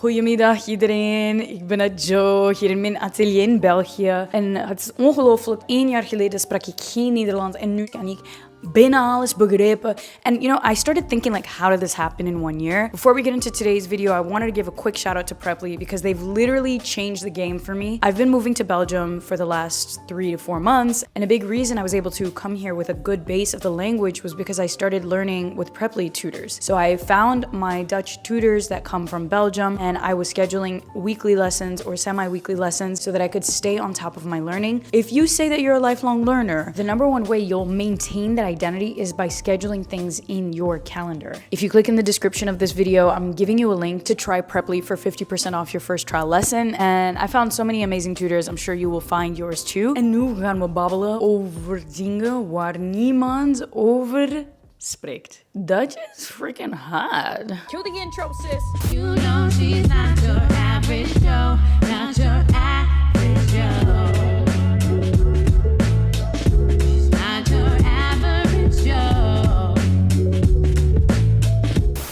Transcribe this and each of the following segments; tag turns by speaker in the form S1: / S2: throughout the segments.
S1: Goedemiddag iedereen, ik ben Jo, hier in mijn atelier in België. En het is ongelooflijk, 1 jaar geleden sprak ik geen Nederlands en nu kan ik bijna alles begrijpen. And you know, I started thinking like, how did this happen in 1 year? Before we get into today's video, I wanted to give a quick shout out to Preply because they've literally changed the game for me. I've been moving to Belgium for the last 3 to 4 months, and a big reason I was able to come here with a good base of the language was because I started learning with Preply tutors. So I found my Dutch tutors that come from Belgium, and I was scheduling weekly lessons or semi-weekly lessons so that I could stay on top of my learning. If you say that you're a lifelong learner, the #1 way you'll maintain that identity is by scheduling things in your calendar. If you click in the description of this video, I'm giving you a link to try Preply for 50% off your first trial lesson. And I found so many amazing tutors. I'm sure you will find yours too. En nu gaan we babbelen over dingen waar niemand over spreekt. Dutch is freaking hard.
S2: Cue the intro, sis. You know she's not your average Joe, not your average Joe.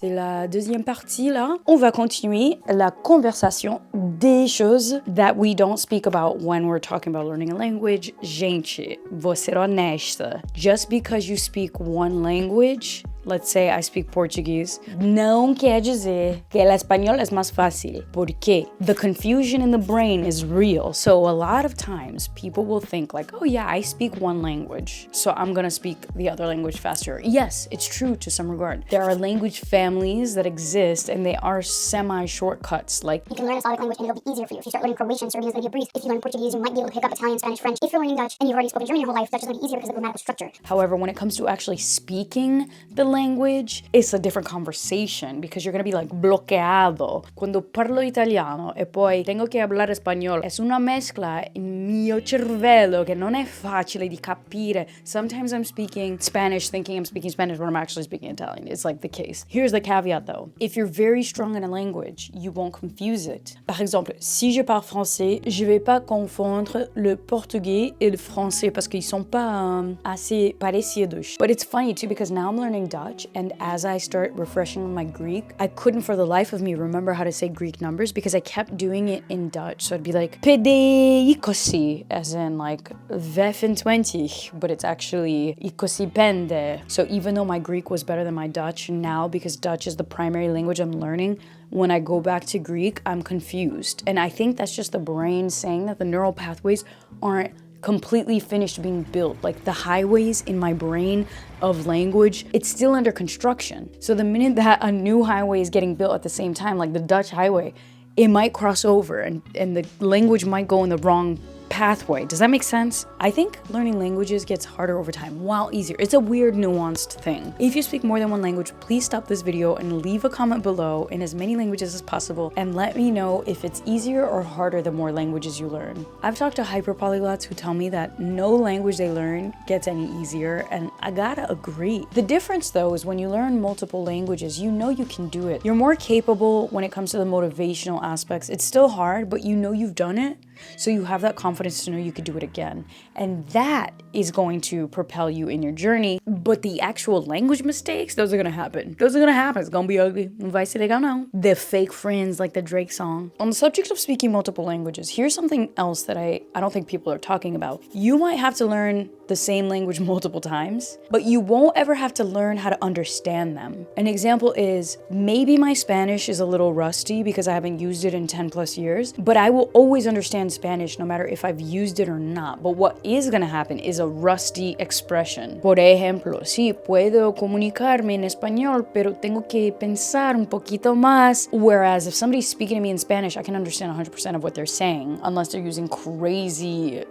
S1: C'est la deuxième partie là. On va continuer la conversation des choses that we don't speak about when we're talking about learning a language. Gente, vou ser honesta. Just because you speak one language, let's say I speak Portuguese, não quer dizer que el español es más fácil. Porque the confusion in the brain is real. So a lot of times people will think like, oh yeah, I speak one language, so I'm gonna speak the other language faster. Yes, it's true to some regard. There are language families that exist and they are semi-shortcuts. Like,
S3: you can learn a Slavic language and it'll be easier for you. If you start learning Croatian, Serbian is going to be a breeze. If you learn Portuguese, you might be able to pick up Italian, Spanish, French. If you're learning Dutch and you've already spoken German your whole life, Dutch is going to be easier because of the grammatical structure.
S1: However, when it comes to actually speaking the language, it's a different conversation because you're going to be like bloqueado. Quando parlo italiano e poi tengo che hablar español, es una mezcla in mio cervello che non è facile di capire. Sometimes I'm speaking Spanish thinking I'm speaking Spanish when I'm actually speaking Italian. It's like the case. Here's the caveat though. If you're very strong in a language, you won't confuse it. Par exemple, si je parle français, je vais pas confondre le portugais et le français parce qu'ils sont pas assez parecidos. But it's funny too because now I'm learning Dutch, and as I start refreshing my Greek, I couldn't for the life of me remember how to say Greek numbers because I kept doing it in Dutch. So I'd be like, pede ikosi, as in like 25, but it's actually ikosi pende. So even though my Greek was better than my Dutch, now because Dutch is the primary language I'm learning, when I go back to Greek, I'm confused. And I think that's just the brain saying that the neural pathways aren't completely finished being built. Like the highways in my brain of language, it's still under construction. So the minute that a new highway is getting built at the same time, like the Dutch highway, it might cross over and the language might go in the wrong pathway. Does that make sense? I think learning languages gets harder over time while easier. It's a weird, nuanced thing. If you speak more than one language, please stop this video and leave a comment below in as many languages as possible and let me know if it's easier or harder the more languages you learn. I've talked to hyperpolyglots who tell me that no language they learn gets any easier, and I gotta agree. The difference though is when you learn multiple languages, you know you can do it. You're more capable when it comes to the motivational aspects. It's still hard, but you know you've done it. So you have that confidence to know you could do it again. And that is going to propel you in your journey. But the actual language mistakes, those are gonna happen. Those are gonna happen. It's gonna be ugly. Vai ser legal não. The fake friends, like the Drake song. On the subject of speaking multiple languages, here's something else that I don't think people are talking about. You might have to learn the same language multiple times, but you won't ever have to learn how to understand them. An example is, maybe my Spanish is a little rusty because I haven't used it in 10 plus years, but I will always understand Spanish no matter if I've used it or not. But what is gonna happen is a rusty expression. Por ejemplo, sí, puedo comunicarme en español, pero tengo que pensar un poquito más. Whereas if somebody's speaking to me in Spanish, I can understand 100% of what they're saying, unless they're using crazy,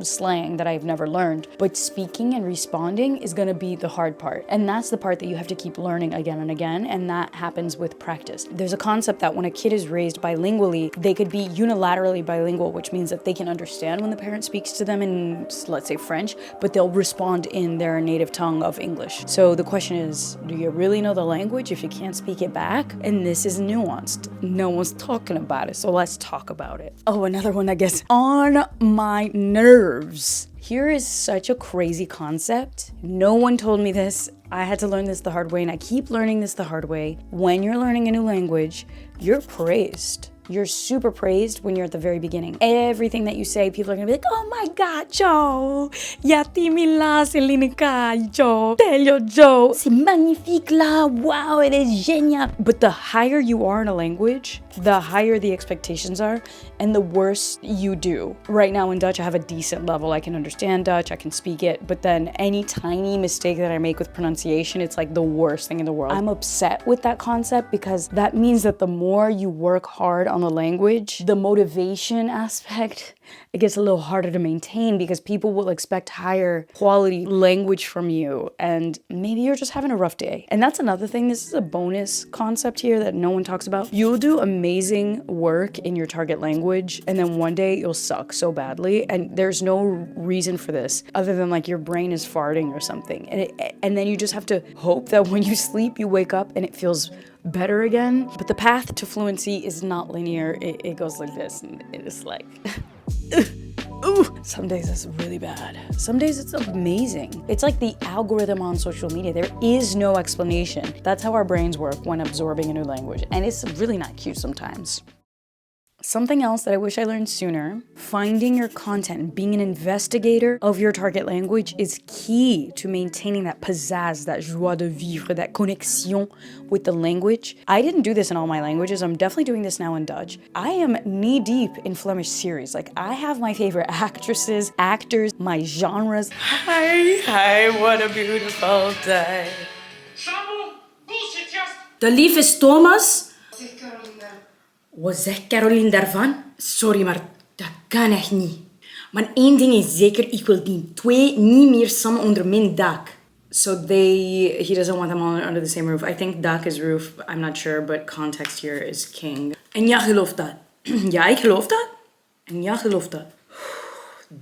S1: slang that I've never learned. But speaking and responding is gonna be the hard part. And that's the part that you have to keep learning again and again, and that happens with practice. There's a concept that when a kid is raised bilingually, they could be unilaterally bilingual, which means that they can understand when the parent speaks to them in, let's say, French, but they'll respond in their native tongue of English. So the question is, do you really know the language if you can't speak it back? And this is nuanced. No one's talking about it, so let's talk about it. Oh, another one that gets on my nerves. Here is such a crazy concept. No one told me this. I had to learn this the hard way, and I keep learning this the hard way. When you're learning a new language, you're praised. You're super praised when you're at the very beginning. Everything that you say, people are gonna be like, oh my God, Joe, yati mi la selinica, Joe, telio Joe, c'est magnifique là, wow, it is génial. But the higher you are in a language, the higher the expectations are, and the worse you do. Right now in Dutch, I have a decent level. I can understand Dutch, I can speak it, but then any tiny mistake that I make with pronunciation, it's like the worst thing in the world. I'm upset with that concept because that means that the more you work hard on the language, the motivation aspect, it gets a little harder to maintain because people will expect higher quality language from you, and maybe you're just having a rough day. And that's another thing, this is a bonus concept here that no one talks about. You'll do amazing work in your target language, and then one day you'll suck so badly, and there's no reason for this other than like your brain is farting or something. And then you just have to hope that when you sleep, you wake up and it feels better again. But the path to fluency is not linear. It goes like this, and it's like some days it's really bad. Some days it's amazing. It's like the algorithm on social media. There is no explanation. That's how our brains work when absorbing a new language, and it's really not cute sometimes. Something else that I wish I learned sooner, finding your content and being an investigator of your target language is key to maintaining that pizzazz, that joie de vivre, that connexion with the language. I didn't do this in all my languages. I'm definitely doing this now in Dutch. I am knee deep in Flemish series. Like, I have my favorite actresses, actors, my genres. Hi, what a beautiful day.
S4: De lief is Thomas. Wat zegt Caroline daarvan? Sorry, maar dat kan echt niet. Maar één ding is zeker, ik wil die twee niet meer samen onder mijn dak.
S1: So he doesn't want them all under the same roof. I think dak is roof, I'm not sure, but context here is king.
S4: En ja, geloof dat.
S1: Ja, ik geloof dat. En ja, geloof dat.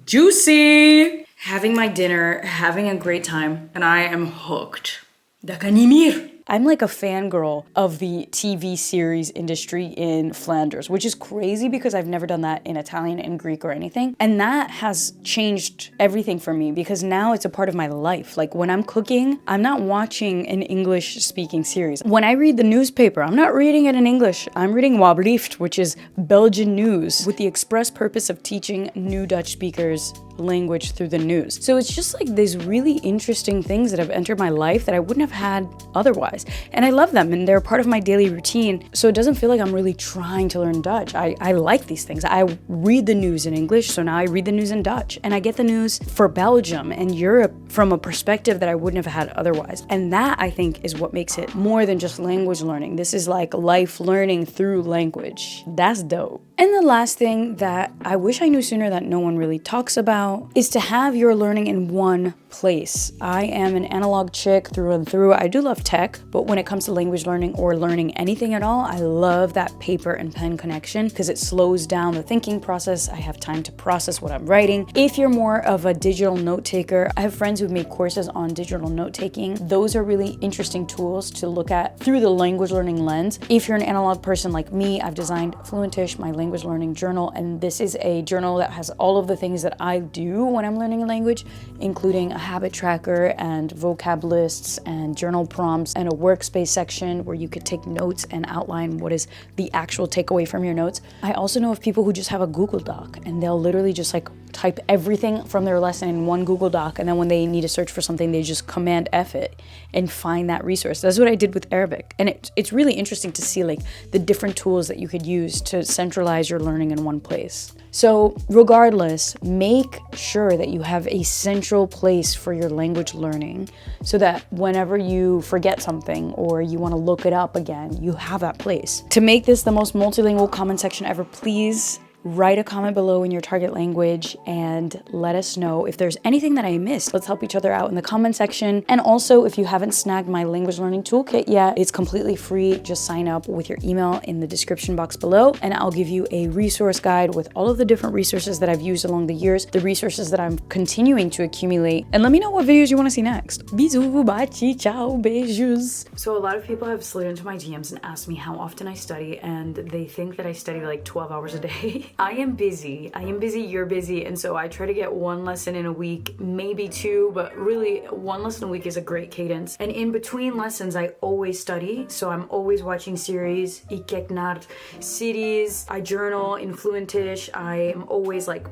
S1: Juicy! Having my dinner, having a great time, and I am hooked.
S4: Dat kan niet meer.
S1: I'm like a fangirl of the TV series industry in Flanders, which is crazy because I've never done that in Italian and Greek or anything. And that has changed everything for me because now it's a part of my life. Like when I'm cooking, I'm not watching an English speaking series. When I read the newspaper, I'm not reading it in English. I'm reading Wabrieft, which is Belgian news, with the express purpose of teaching new Dutch speakers language through the news. So it's just like these really interesting things that have entered my life that I wouldn't have had otherwise. And I love them and they're part of my daily routine. So it doesn't feel like I'm really trying to learn Dutch. I like these things. I read the news in English, so now I read the news in Dutch. And I get the news for Belgium and Europe from a perspective that I wouldn't have had otherwise. And that, I think, is what makes it more than just language learning. This is like life learning through language. That's dope. And the last thing that I wish I knew sooner that no one really talks about is to have your learning in one place. I am an analog chick through and through. I do love tech, but when it comes to language learning or learning anything at all, I love that paper and pen connection because it slows down the thinking process. I have time to process what I'm writing. If you're more of a digital note taker, I have friends who've made courses on digital note taking. Those are really interesting tools to look at through the language learning lens. If you're an analog person like me, I've designed Fluentish, my language learning journal, and this is a journal that has all of the things that I do when I'm learning a language, including a habit tracker and vocab lists and journal prompts and a workspace section where you could take notes and outline what is the actual takeaway from your notes. I also know of people who just have a Google Doc and they'll literally just like type everything from their lesson in one Google Doc, and then when they need to search for something, they just Command F it and find that resource. That's what I did with Arabic. And it's really interesting to see like the different tools that you could use to centralize your learning in one place. So regardless, make sure that you have a central place for your language learning so that whenever you forget something or you want to look it up again, you have that place. To make this the most multilingual comment section ever, please write a comment below in your target language and let us know if there's anything that I missed. Let's help each other out in the comment section. And also, if you haven't snagged my language learning toolkit yet, it's completely free. Just sign up with your email in the description box below, and I'll give you a resource guide with all of the different resources that I've used along the years, the resources that I'm continuing to accumulate, and let me know what videos you want to see next. Bisous, bye, ciao, beijos. So a lot of people have slid into my DMs and asked me how often I study, and they think that I study like 12 hours a day. I am busy, you're busy, and so I try to get one lesson in a week, maybe two, but really one lesson a week is a great cadence. And in between lessons, I always study, so I'm always watching series, ik kijk naar series, I journal in Fluentish, I am always like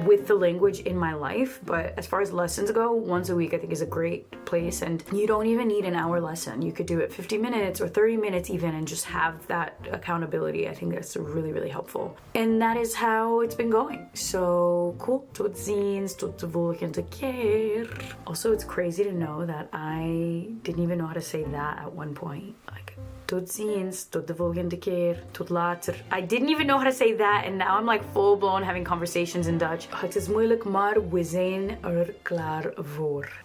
S1: with the language in my life. But as far as lessons go, once a week I think is a great place, and you don't even need an hour lesson. You could do it 50 minutes or 30 minutes even and just have that accountability. I think that's really, really helpful. And that is how it's been going. So cool. Tot ziens, tot de volgende keer. Also, it's crazy to know that I didn't even know how to say that at one point. Like, tot ziens, tot de volgende keer, tot later. I didn't even know how to say that, and now I'm like full blown having conversations in Dutch. Het is moeilijk, maar we zijn er klaar voor.